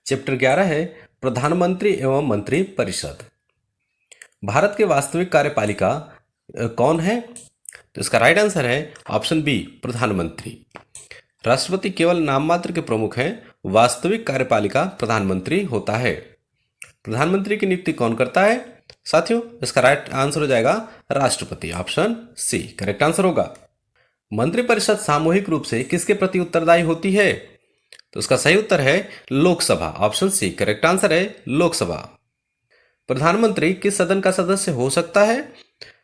Chapter 11 है प्रधानमंत्री एवं मंत्री परिषद। भारत के वास्तविक कार्यपालिका कौन है? तो इसका राइट आंसर है ऑप्शन बी, प्रधानमंत्री। राष्ट्रपति केवल नाम मात्र के प्रमुख हैं, वास्तविक कार्यपालिका प्रधानमंत्री होता है। प्रधानमंत्री की नियुक्ति कौन करता है? साथियों, इसका राइट आंसर हो जाएगा राष्ट्रपति, ऑप्शन सी करेक्ट आंसर होगा। मंत्रिपरिषद सामूहिक रूप से किसके प्रति उत्तरदायी होती है? तो इसका सही उत्तर है Lok Sabha, option C correct answer है लोकसभा। प्रधानमंत्री किस सदन का सदस्य हो सकता है?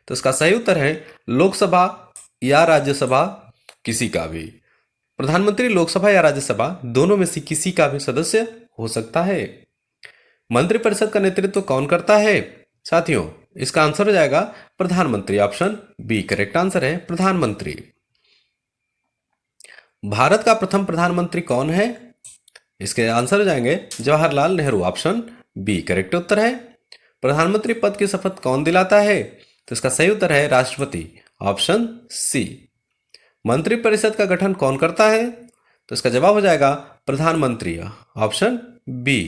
तो इसका सही उत्तर है लोकसभा या राज्यसभा, किसी का भी। प्रधानमंत्री लोकसभा या राज्यसभा दोनों में से किसी का भी सदस्य हो सकता है। मंत्रिपरिषद का नेतृत्व कौन करता है? साथियों, इसका आंसर हो जाएगा प्रधानमंत्री, ऑप्शन बी करेक्ट आंसर है प्रधानमंत्री। भारत का प्रथम प्रधानमंत्री कौन है? इसके आंसर हो जाएंगे Jawaharlal Nehru, option B correct उत्तर है। प्रधानमंत्री पद की शपथ कौन दिलाता है? तो इसका सही उत्तर है राष्ट्रपति, ऑप्शन सी। मंत्रिपरिषद का गठन कौन करता है? तो इसका जवाब हो जाएगा प्रधानमंत्री, ऑप्शन बी।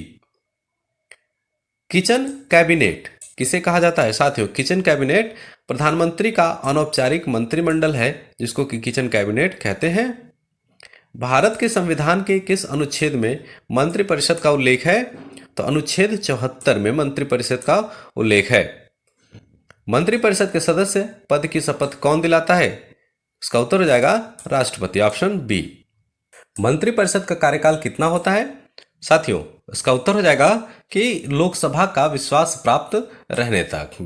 किचन कैबिनेट किसे कहा जाता है? साथियों, किचन कैबिनेट प्रधानमंत्री का अनौपचारिक मंत्रिमंडल है, जिसको कि किचन कैबिनेट कहते हैं। भारत के संविधान के किस अनुच्छेद में मंत्रिपरिषद का उल्लेख है? तो अनुच्छेद 74 में मंत्रिपरिषद का उल्लेख है। मंत्रिपरिषद के सदस्य पद की शपथ कौन दिलाता है? इसका उत्तर हो जाएगा राष्ट्रपति, ऑप्शन बी। मंत्रिपरिषद का कार्यकाल कितना होता है? साथियों, इसका उत्तर हो जाएगा कि लोकसभा का विश्वास प्राप्त रहने तक।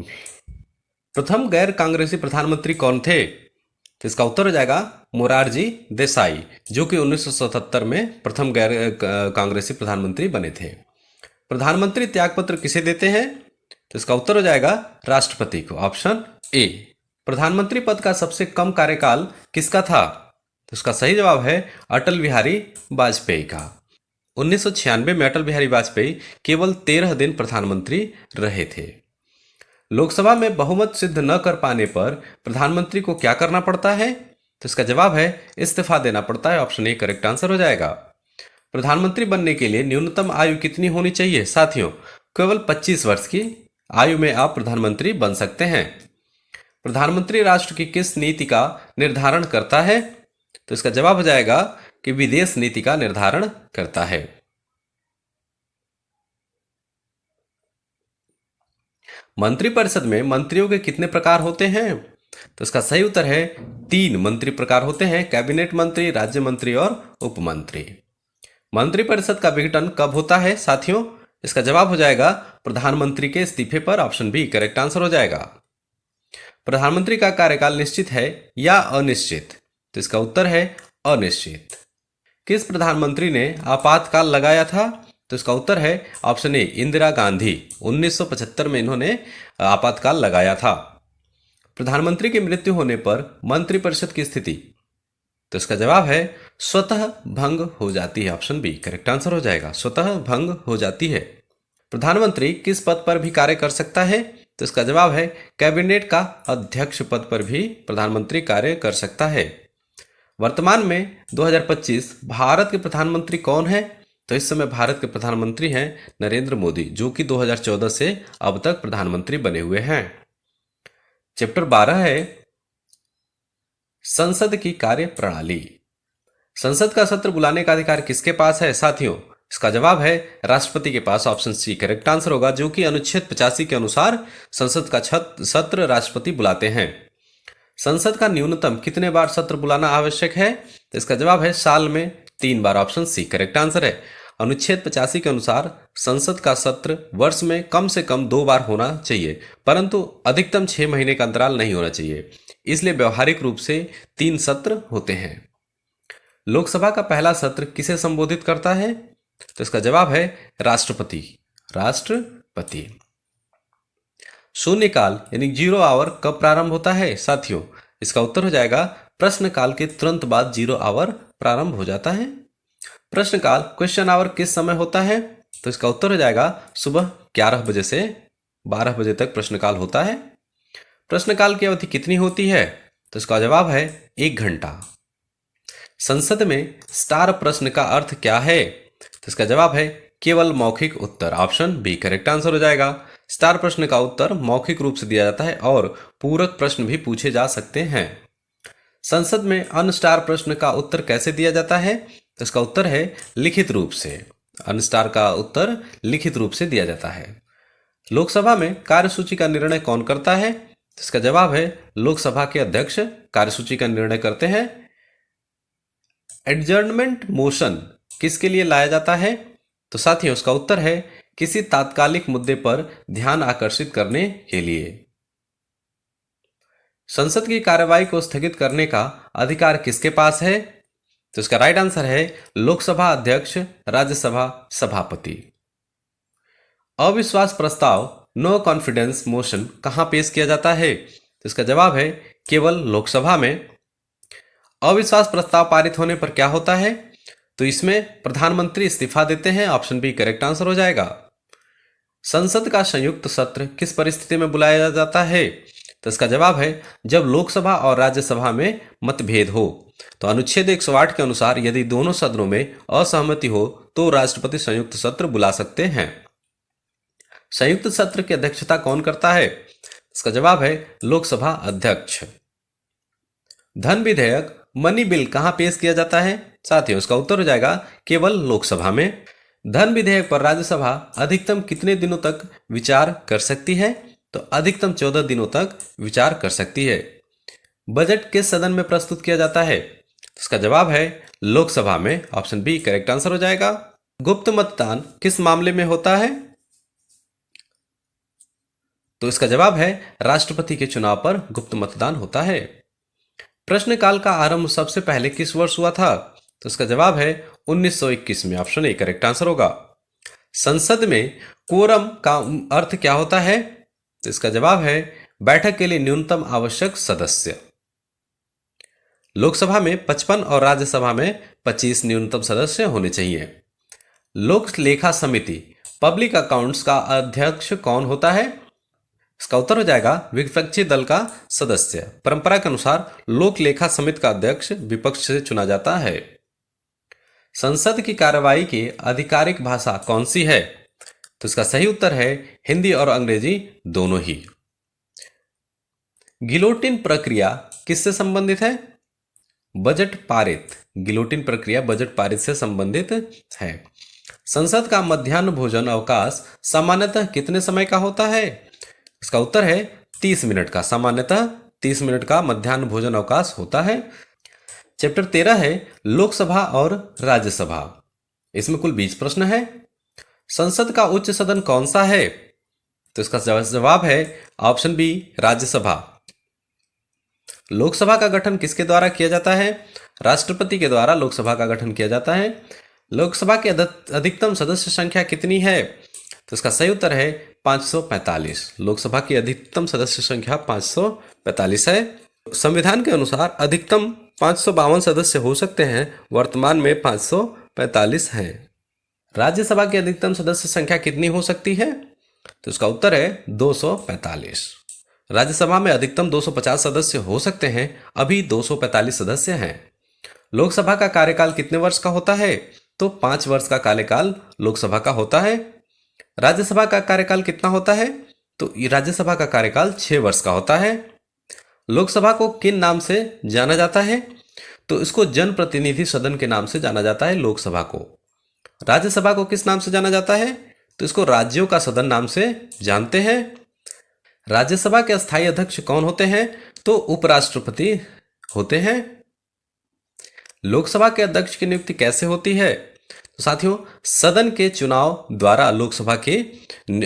प्रथम गैर कांग्रेसी प्रधानमंत्री कौन थे? तो इसका उत्तर हो जाएगा मोरारजी देसाई, जो कि 1977 में प्रथम गैर कांग्रेसी प्रधानमंत्री बने थे। प्रधानमंत्री त्यागपत्र किसे देते हैं? तो इसका उत्तर हो जाएगा राष्ट्रपति को, ऑप्शन ए। प्रधानमंत्री पद का सबसे कम कार्यकाल किसका था? तो इसका सही जवाब है अटल बिहारी वाजपेयी का। 1996 में अटल बिहारी वाजपेयी केवल 13 दिन प्रधानमंत्री रहे थे। लोकसभा में बहुमत सिद्ध न कर पाने पर प्रधानमंत्री को क्या करना पड़ता है? तो इसका जवाब है इस्तीफा देना पड़ता है, ऑप्शन ए करेक्ट आंसर हो जाएगा। प्रधानमंत्री बनने के लिए न्यूनतम आयु कितनी होनी चाहिए? साथियों, केवल 25 वर्ष की आयु में आप प्रधानमंत्री बन सकते हैं। प्रधानमंत्री राष्ट्र की किस नीति का निर्धारण करता है? तो इसका जवाब हो जाएगा कि विदेश नीति का निर्धारण करता है। मंत्रिपरिषद में मंत्रियों के कितने प्रकार होते हैं? तो इसका सही उत्तर है 3 मंत्री प्रकार होते हैं, कैबिनेट मंत्री, राज्य मंत्री और उप मंत्री। मंत्रिपरिषद का विघटन कब होता है? साथियों, इसका जवाब हो जाएगा प्रधानमंत्री के इस्तीफे पर, ऑप्शन बी करेक्ट आंसर हो जाएगा। प्रधानमंत्री का कार्यकाल निश्चित है या अनिश्चित? तो इसका उत्तर है अनिश्चित। किस प्रधानमंत्री ने आपातकाल लगाया था? तो इसका उत्तर है ऑप्शन ए इंदिरा गांधी। 1975 में इन्होंने आपातकाल लगाया था। प्रधानमंत्री की मृत्यु होने पर मंत्रिपरिषद की स्थिति? तो इसका जवाब है स्वतः भंग हो जाती है, ऑप्शन बी करेक्ट आंसर हो जाएगा, स्वतः भंग हो जाती है। प्रधानमंत्री किस पद पर भी कार्य कर सकता है? तो इसका जवाब है कैबिनेट का अध्यक्ष पद पर भी प्रधानमंत्री कार्य कर सकता है। वर्तमान में 2025 भारत के प्रधानमंत्री कौन है? तो इस समय भारत के प्रधानमंत्री हैं नरेंद्र मोदी, जो कि 2014 से अब तक प्रधानमंत्री बने हुए हैं। चैप्टर 12 है संसद की कार्य प्रणाली। संसद का सत्र बुलाने का अधिकार किसके पास है? साथियों, इसका जवाब है राष्ट्रपति के पास, ऑप्शन सी करेक्ट आंसर होगा, जो कि अनुच्छेद 85 के अनुसार संसद का सत्र राष्ट्रपति बुलाते हैं। संसद का न्यूनतम कितने बार सत्र बुलाना आवश्यक है? तो इसका जवाब है साल में 3 बार, ऑप्शन सी करेक्ट आंसर है। अनुच्छेद 85 के अनुसार संसद का सत्र वर्ष में कम से कम 2 बार होना चाहिए, परंतु अधिकतम 6 महीने का अंतराल नहीं होना चाहिए, इसलिए व्यवहारिक रूप से 3 सत्र होते हैं। लोकसभा का पहला सत्र किसे संबोधित करता है? तो इसका जवाब है राष्ट्रपति, राष्ट्रपति। शून्यकाल यानी 0 आवर कब प्रारंभ होता है? साथियों, इसका उत्तर हो जाएगा प्रश्नकाल के तुरंत बाद 0 आवर प्रारंभ हो जाता है। प्रश्नकाल क्वेश्चन आवर किस समय होता है? तो इसका उत्तर हो जाएगा सुबह 11 बजे से 12 बजे तक प्रश्नकाल होता है। प्रश्नकाल की अवधि कितनी होती है? तो इसका जवाब है 1 घंटा। संसद में स्टार प्रश्न का अर्थ क्या है? तो इसका जवाब है केवल मौखिक उत्तर, ऑप्शन बी करेक्ट आंसर हो जाएगा। स्टार प्रश्न का उत्तर मौखिक रूप से दिया जाता है और पूरक प्रश्न भी पूछे जा सकते हैं। संसद में अनस्टार प्रश्न का उत्तर कैसे दिया जाता है? तो इसका उत्तर है लिखित रूप से। अनस्टार का उत्तर लिखित रूप से दिया जाता है। लोकसभा में कार्यसूची का निर्णय कौन करता है? तो इसका जवाब है लोकसभा के अध्यक्ष कार्यसूची का निर्णय करते हैं। एडजर्नमेंट मोशन किसके लिए लाया जाता है? तो साथियों उसका उत्तर है किसी तात्कालिक मुद्दे पर ध्यान आकर्षित करने के लिए। संसद की कार्यवाही को स्थगित करने का अधिकार किसके पास है? तो इसका राइट आंसर है लोकसभा अध्यक्ष, राज्यसभा सभापति। अविश्वास प्रस्ताव नो कॉन्फिडेंस मोशन कहां पेश किया जाता है? तो इसका जवाब है केवल लोकसभा में। अविश्वास प्रस्ताव पारित होने पर क्या होता है? तो इसमें प्रधानमंत्री इस्तीफा देते हैं, ऑप्शन बी करेक्ट आंसर हो जाएगा। संसद का संयुक्त सत्र किस परिस्थिति में बुलाया जाता है? तो इसका जवाब है जब लोकसभा और राज्यसभा में मतभेद हो। तो अनुच्छेद 108 के अनुसार यदि दोनों सदनों में असहमति हो तो राष्ट्रपति संयुक्त सत्र बुला सकते हैं। संयुक्त सत्र की अध्यक्षता कौन करता है? इसका जवाब है लोकसभा अध्यक्ष। धन विधेयक मनी बिल कहां पेश किया जाता है? साथियों इसका उत्तर हो जाएगा केवल लोकसभा में। धन विधेयक पर राज्यसभा अधिकतम कितने दिनों तक विचार कर सकती है? तो अधिकतम 14 दिनों तक विचार कर सकती है। बजट किस सदन में प्रस्तुत किया जाता है? इसका जवाब है लोकसभा में, ऑप्शन बी करेक्ट आंसर हो जाएगा। गुप्त मतदान किस मामले में होता है? तो इसका जवाब है राष्ट्रपति के चुनाव पर गुप्त मतदान होता है। प्रश्नकाल का आरंभ सबसे पहले किस वर्ष हुआ था? तो इसका जवाब है 1921 में, ऑप्शन ए करेक्ट आंसर होगा। संसद में कोरम का अर्थ क्या होता है? तो इसका जवाब है बैठक के लिए न्यूनतम आवश्यक सदस्य। लोकसभा में 55 और राज्यसभा में 25 न्यूनतम सदस्य होने चाहिए। लोक लेखा समिति पब्लिक अकाउंट्स का अध्यक्ष कौन होता है? इसका उत्तर हो जाएगा विपक्षी दल का सदस्य। परंपरा के अनुसार लोक लेखा समिति का अध्यक्ष विपक्ष से चुना जाता है। संसद की कार्यवाही की आधिकारिक भाषा कौन सी है? तो इसका सही उत्तर है हिंदी और अंग्रेजी दोनों ही। गिलोटिन प्रक्रिया किससे संबंधित है? बजट पारित। गिलोटिन प्रक्रिया बजट पारित से संबंधित है। संसद का मध्याह्न भोजन अवकाश सामान्यतः कितने समय का होता है? इसका उत्तर है 30 मिनट का। सामान्यतः 30 मिनट का मध्याह्न भोजन अवकाश होता है। चैप्टर 13 है लोकसभा और राज्यसभा। इसमें कुल 20 प्रश्न है। संसद का उच्च सदन कौन सा है? तो इसका जवाब है ऑप्शन बी राज्यसभा। लोकसभा का गठन किसके द्वारा किया जाता है? राष्ट्रपति के द्वारा लोकसभा का गठन किया जाता है। लोकसभा की अधिकतम सदस्य संख्या कितनी है? तो इसका सही उत्तर है 545। लोकसभा की अधिकतम सदस्य संख्या 545 है। संविधान के अनुसार अधिकतम 552 सदस्य हो सकते हैं, वर्तमान में 545 हैं। राज्यसभा की अधिकतम सदस्य संख्या कितनी हो सकती है? तो इसका उत्तर है 245। राज्यसभा में अधिकतम 250 सदस्य हो सकते हैं, अभी 245 सदस्य हैं। लोकसभा का कार्यकाल कितने वर्ष का होता है? तो 5 वर्ष का कार्यकाल लोकसभा का होता है। राज्यसभा का कार्यकाल कितना होता है? तो राज्यसभा का कार्यकाल 6 वर्ष का होता है। लोकसभा को किन नाम से जाना जाता है? तो इसको जनप्रतिनिधि सदन के नाम से जाना जाता है लोकसभा को। राज्यसभा को किस नाम से जाना जाता है? तो इसको राज्यों का सदन नाम से जानते हैं। राज्यसभा के अस्थायी अध्यक्ष कौन होते हैं? तो उपराष्ट्रपति होते हैं। लोकसभा के अध्यक्ष की नियुक्ति कैसे होती है? तो साथियों सदन के चुनाव द्वारा लोकसभा के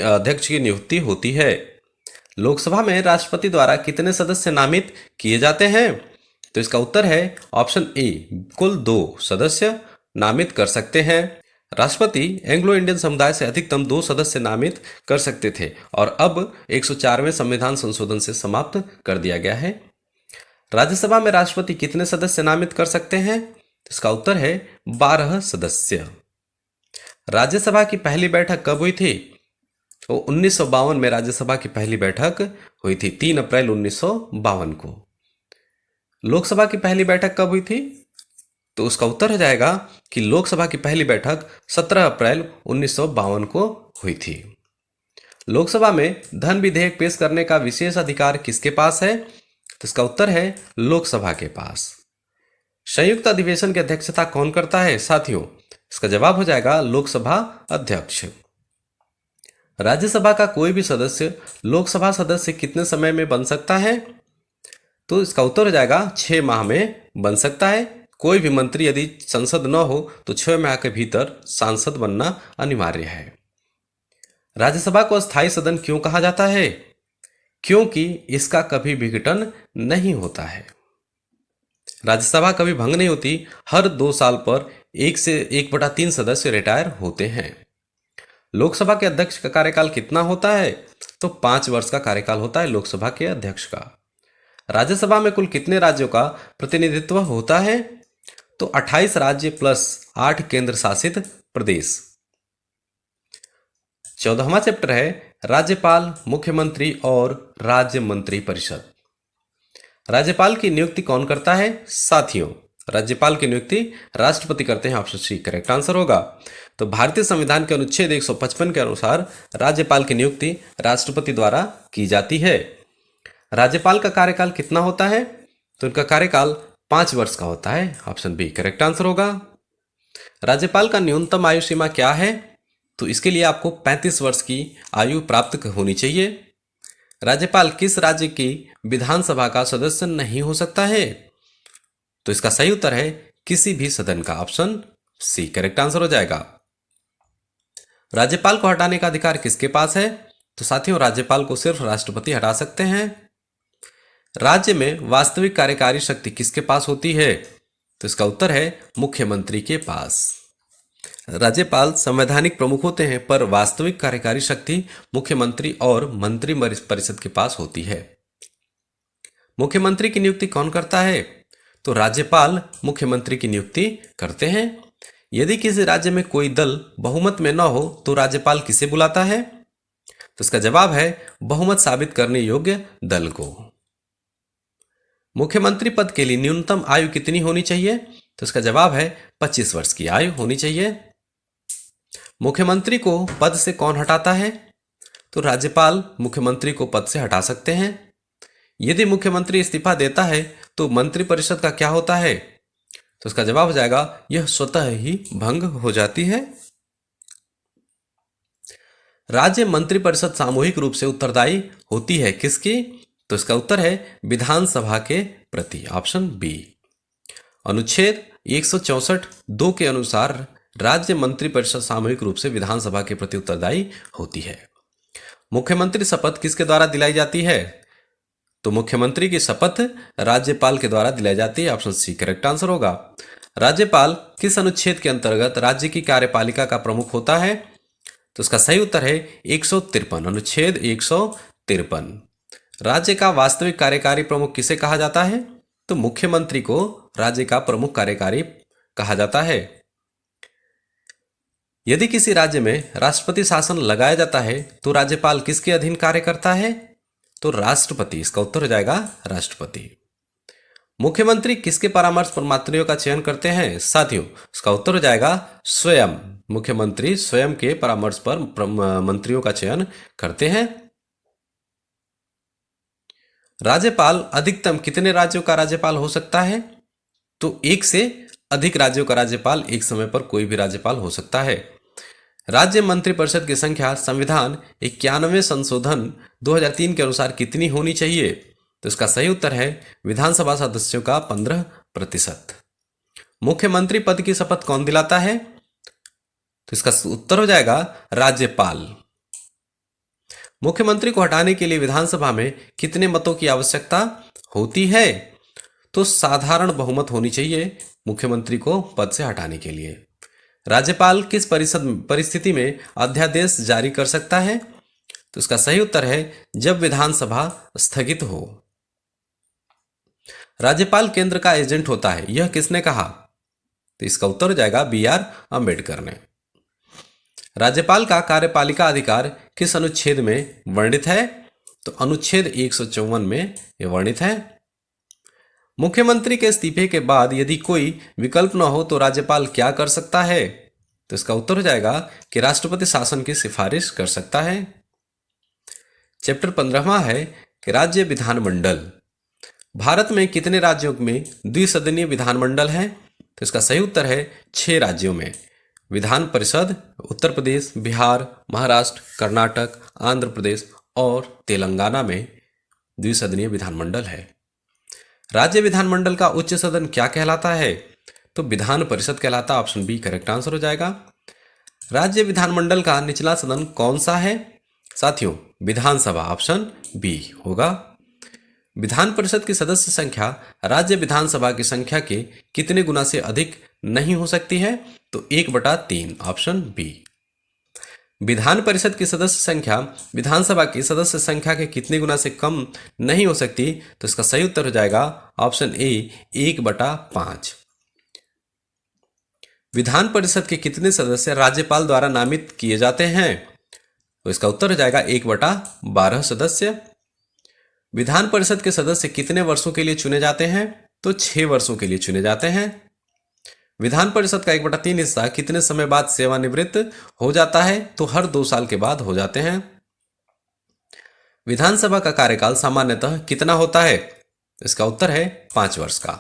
अध्यक्ष की नियुक्ति होती है। लोकसभा में राष्ट्रपति द्वारा कितने सदस्य नामित किए जाते हैं? तो इसका उत्तर है ऑप्शन ए कुल 2 सदस्य नामित कर सकते हैं। राष्ट्रपति एंग्लो इंडियन समुदाय से अधिकतम 2 सदस्य नामित कर सकते थे और अब 104वें संविधान संशोधन से समाप्त कर दिया गया है। राज्यसभा में राष्ट्रपति कितने सदस्य नामित कर सकते हैं? इसका उत्तर है 12 सदस्य। राज्यसभा की पहली बैठक कब हुई थी? तो 1952 में राज्यसभा की पहली बैठक हुई थी, 3 अप्रैल 1952 को। लोकसभा की पहली बैठक कब हुई थी? तो उसका उत्तर हो जाएगा कि लोकसभा की पहली बैठक 17 अप्रैल 1952 को हुई थी। लोकसभा में धन विधेयक पेश करने का विशेष अधिकार किसके पास है? तो इसका उत्तर है लोकसभा के पास। संयुक्त अधिवेशन की अध्यक्षता कौन करता है साथियों? इसका जवाब हो जाएगा लोकसभा अध्यक्ष। राज्यसभा का कोई भी सदस्य लोकसभा सदस्य कितने समय में बन सकता है? तो इसका उत्तर हो जाएगा 6 माह में बन सकता है। कोई भी मंत्री यदि संसद न हो तो 6 माह के भीतर सांसद बनना अनिवार्य है। राज्यसभा को अस्थायी सदन क्यों कहा जाता है? क्योंकि इसका कभी विघटन नहीं होता है। राज्यसभा कभी भंग नहीं होती। हर 2 साल पर 1 से 1/3 सदस्य रिटायर होते हैं। लोकसभा के अध्यक्ष का कार्यकाल कितना होता है? तो 5 वर्ष का कार्यकाल होता है लोकसभा के अध्यक्ष का। राज्यसभा में कुल कितने राज्यों का प्रतिनिधित्व होता है? तो 28 राज्य प्लस 8 केंद्र शासित प्रदेश। 14वां चैप्टर है राज्यपाल, मुख्यमंत्री और राज्य मंत्री परिषद। राज्यपाल की नियुक्ति कौन करता है साथियों? राज्यपाल की नियुक्ति राष्ट्रपति करते हैं। ऑप्शन सी करेक्ट आंसर होगा। तो भारतीय संविधान के अनुच्छेद 155 के अनुसार राज्यपाल की नियुक्ति राष्ट्रपति द्वारा की जाती है। राज्यपाल का कार्यकाल कितना होता है? तो इनका कार्यकाल 5 वर्ष का होता है। ऑप्शन बी करेक्ट आंसर होगा। राज्यपाल का न्यूनतम आयु सीमा क्या है? तो इसके लिए आपको 35 वर्ष की आयु प्राप्त होनी चाहिए। राज्यपाल किस राज्य की विधानसभा का सदस्य नहीं हो सकता है? तो इसका सही उत्तर है किसी भी सदन का। ऑप्शन सी करेक्ट आंसर हो जाएगा। राज्यपाल को हटाने का अधिकार किसके पास है? तो साथियों राज्यपाल को सिर्फ राष्ट्रपति हटा सकते हैं। राज्य में वास्तविक कार्यकारी शक्ति किसके पास होती है? तो इसका उत्तर है मुख्यमंत्री के पास। राज्यपाल संवैधानिक प्रमुख होते हैं पर वास्तविक कार्यकारी शक्ति मुख्यमंत्री और मंत्री परिषद के पास होती है। मुख्यमंत्री की नियुक्ति कौन करता है? तो राज्यपाल मुख्यमंत्री की नियुक्ति करते हैं। यदि किसी राज्य में कोई दल बहुमत में न हो तो राज्यपाल किसे बुलाता है? तो इसका जवाब है बहुमत साबित करने योग्य दल को। मुख्यमंत्री पद के लिए न्यूनतम आयु कितनी होनी चाहिए? तो इसका जवाब है 25 वर्ष की आयु होनी चाहिए। मुख्यमंत्री को पद से कौन हटाता है? तो राज्यपाल मुख्यमंत्री को पद से हटा सकते हैं। यदि मुख्यमंत्री इस्तीफा देता है तो मंत्रिपरिषद का क्या होता है? तो इसका जवाब हो जाएगा यह स्वतः ही भंग हो जाती है। राज्य मंत्रिपरिषद सामूहिक रूप से उत्तरदायी होती है किसकी? तो इसका उत्तर है विधानसभा के प्रति। Option B. अनुच्छेद 164(2) के अनुसार राज्य मंत्रिपरिषद सामूहिक रूप से विधानसभा के प्रति उत्तरदायी होती है। मुख्यमंत्री शपथ किसके द्वारा दिलाई जाती है? तो मुख्यमंत्री की शपथ राज्यपाल के द्वारा दिलाई जाती है। ऑप्शन सी करेक्ट आंसर होगा। राज्यपाल किस अनुच्छेद के अंतर्गत राज्य की कार्यपालिका का प्रमुख होता है? तो इसका सही उत्तर है 153, अनुच्छेद 153। राज्य का वास्तविक कार्यकारी प्रमुख किसे कहा जाता है? तो मुख्यमंत्री को राज्य का प्रमुख कार्यकारी कहा जाता है। यदि किसी राज्य में राष्ट्रपति शासन लगाया जाता है तो राज्यपाल किसके अधीन कार्य करता है? तो राष्ट्रपति। इसका उत्तर हो जाएगा राष्ट्रपति। मुख्यमंत्री किसके परामर्श पर मंत्रियों का चयन करते हैं साथियों? इसका उत्तर हो जाएगा स्वयं। मुख्यमंत्री स्वयं के परामर्श पर मंत्रियों का चयन करते हैं। राज्यपाल अधिकतम कितने राज्यों का राज्यपाल हो सकता है? तो 1 से अधिक राज्यों का राज्यपाल एक समय पर कोई भी राज्यपाल हो सकता है। राज्य मंत्रिपरिषद की संख्या संविधान 91 संशोधन 2003 के अनुसार कितनी होनी चाहिए? तो इसका सही उत्तर है विधानसभा सदस्यों का 15%। मुख्यमंत्री पद की शपथ कौन दिलाता है? तो इसका उत्तर हो जाएगा राज्यपाल। मुख्यमंत्री को हटाने के लिए विधानसभा में कितने मतों की आवश्यकता होती है? तो साधारण बहुमत होनी चाहिए मुख्यमंत्री को पद से हटाने के लिए। राज्यपाल किस परिस्थिति में अध्यादेश जारी कर सकता है? तो इसका सही उत्तर है जब विधानसभा स्थगित हो। राज्यपाल केंद्र का एजेंट होता है, यह किसने कहा? तो इसका उत्तर हो जाएगा BR अंबेडकर ने। राज्यपाल का कार्यपालिका अधिकार किस अनुच्छेद में वर्णित है? तो अनुच्छेद 154 में यह वर्णित है। मुख्यमंत्री के इस्तीफे के बाद यदि कोई विकल्प न हो तो राज्यपाल क्या कर सकता है? तो इसका उत्तर हो जाएगा कि राष्ट्रपति शासन की सिफारिश कर सकता है। चैप्टर 15वां है कि राज्य विधानमंडल। भारत में कितने राज्यों में द्विसदनीय विधानमंडल है? तो इसका सही उत्तर है 6 राज्यों में। विधान परिषद उत्तर प्रदेश, बिहार, महाराष्ट्र, कर्नाटक, आंध्र प्रदेश और तेलंगाना में द्विसदनीय विधानमंडल है। राज्य विधानमंडल का उच्च सदन क्या कहलाता है? तो विधान परिषद कहलाता। ऑप्शन बी करेक्ट आंसर हो जाएगा। राज्य विधानमंडल का निचला सदन कौन सा है? साथियों, विधानसभा। ऑप्शन बी होगा। विधान परिषद की सदस्य संख्या राज्य विधानसभा की संख्या के कितने गुना से अधिक नहीं हो सकती है? तो 1/3। Option B. विधान परिषद की सदस्य संख्या विधानसभा की सदस्य संख्या के कितने गुना से कम नहीं हो सकती? तो इसका सही उत्तर हो जाएगा ऑप्शन ए 1/5। विधान परिषद के कितने सदस्य राज्यपाल द्वारा नामित किए जाते हैं? तो इसका उत्तर हो जाएगा 1/12 सदस्य। विधान परिषद के सदस्य कितने वर्षों के लिए चुने जाते हैं? तो 6 वर्षों के लिए चुने जाते हैं। विधान परिषद का 1/3 हिस्सा कितने समय बाद सेवानिवृत्त हो जाता है? तो हर 2 साल के बाद हो जाते हैं। विधानसभा का कार्यकाल सामान्यतः कितना होता है? इसका उत्तर है 5 वर्ष का।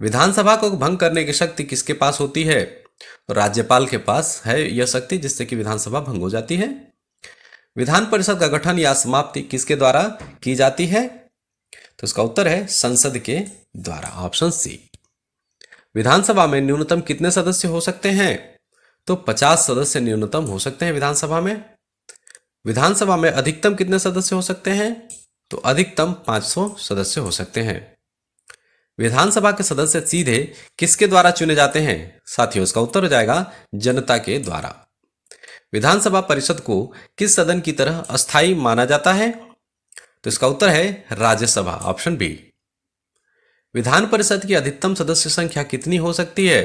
विधानसभा को भंग करने की शक्ति किसके पास होती है? तो राज्यपाल के पास है यह शक्ति, जिससे कि विधानसभा भंग हो जाती है। विधान परिषद का गठन या समाप्ति किसके द्वारा की जाती है? तो इसका उत्तर है संसद के द्वारा। Option C. विधानसभा में न्यूनतम कितने सदस्य हो सकते हैं? तो 50 सदस्य न्यूनतम हो सकते हैं विधानसभा में। विधानसभा में अधिकतम कितने सदस्य हो सकते हैं? तो अधिकतम 500 सदस्य हो सकते हैं। विधानसभा के सदस्य सीधे किसके द्वारा चुने जाते हैं? साथियों, इसका उत्तर हो जाएगा जनता के द्वारा। विधानसभा परिषद को किस सदन की तरह अस्थायी माना जाता है? तो इसका उत्तर है राज्यसभा। Option B. विधान परिषद की अधिकतम सदस्य संख्या कितनी हो सकती है?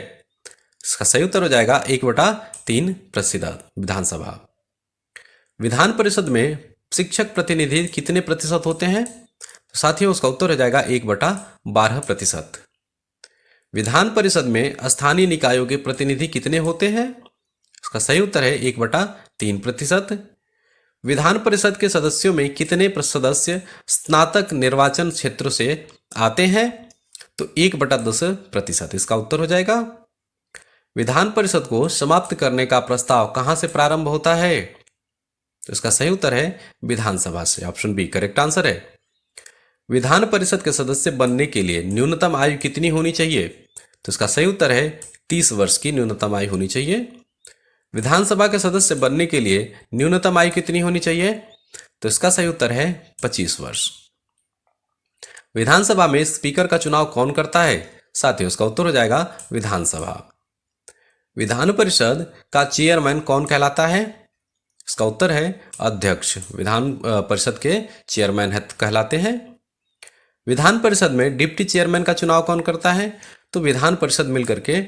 इसका सही उत्तर हो जाएगा 1/3 प्रतिशत विधानसभा। विधान परिषद में शिक्षक प्रतिनिधि कितने प्रतिशत होते हैं? तो साथियों, उसका उत्तर हो जाएगा 1/12%। विधान परिषद में स्थानीय निकायों के प्रतिनिधि कितने होते हैं? इसका सही उत्तर है 1/3%। विधान परिषद के सदस्यों में कितने सदस्य स्नातक निर्वाचन क्षेत्र से आते हैं? तो 1/10%। इसका उत्तर हो जाएगा। विधान परिषद को समाप्त करने का प्रस्ताव कहां से प्रारंभ होता है? तो इसका सही उत्तर है विधानसभा से। ऑप्शन बी करेक्ट आंसर है। विधान परिषद के सदस्य बनने के लिए न्यूनतम आयु कितनी होनी चाहिए? तो इसका सही उत्तर है 30 वर्ष की न्यूनतम आयु होनी चाहिए। विधानसभा के सदस्य बनने के लिए न्यूनतम आयु कितनी होनी चाहिए? तो इसका सही उत्तर है 25 वर्ष। विधानसभा में स्पीकर का चुनाव कौन करता है? साथियों, इसका उत्तर हो जाएगा विधानसभा। विधान परिषद का चेयरमैन कौन कहलाता है? इसका उत्तर है अध्यक्ष। विधान परिषद के चेयरमैन कहलाते हैं। विधान परिषद में डिप्टी चेयरमैन का चुनाव कौन करता है? तो विधान परिषद मिलकर के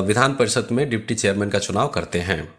विधान परिषद में डिप्टी चेयरमैन का चुनाव करते हैं।